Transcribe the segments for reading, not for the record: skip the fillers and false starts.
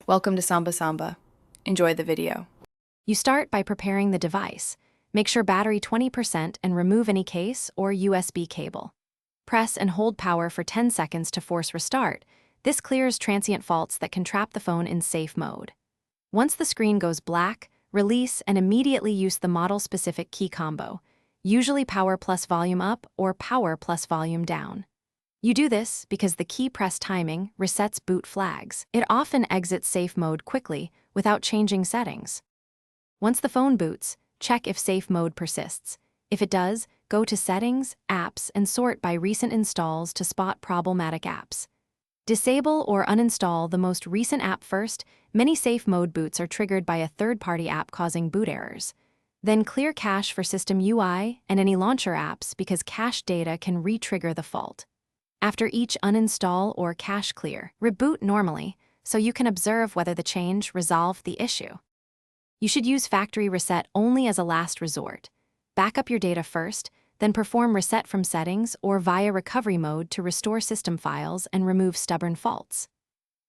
Welcome to Samba Samba. Enjoy the video. You start by preparing the device. Make sure battery 20% and remove any case or USB cable. Press and hold power for 10 seconds to force restart. This clears transient faults that can trap the phone in safe mode. Once the screen goes black, release and immediately use the model-specific key combo, usually power plus volume up or power plus volume down. You do this because the key press timing resets boot flags. It often exits safe mode quickly without changing settings. Once the phone boots, check if safe mode persists. If it does, go to Settings, Apps, and sort by recent installs to spot problematic apps. Disable or uninstall the most recent app first. Many safe mode boots are triggered by a third-party app causing boot errors. Then clear cache for System UI and any launcher apps because cache data can re-trigger the fault. After each uninstall or cache clear, reboot normally so you can observe whether the change resolved the issue. You should use factory reset only as a last resort. Back up your data first, then perform reset from settings or via recovery mode to restore system files and remove stubborn faults.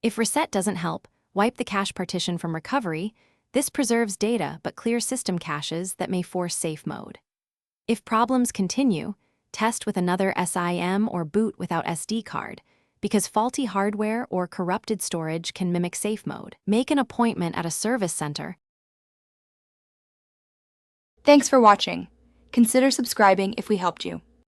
If reset doesn't help, wipe the cache partition from recovery. This preserves data but clears system caches that may force safe mode. If problems continue, test with another SIM or boot without SD card, because faulty hardware or corrupted storage can mimic safe mode. Make an appointment at a service center. Thanks for watching. Consider subscribing if we helped you.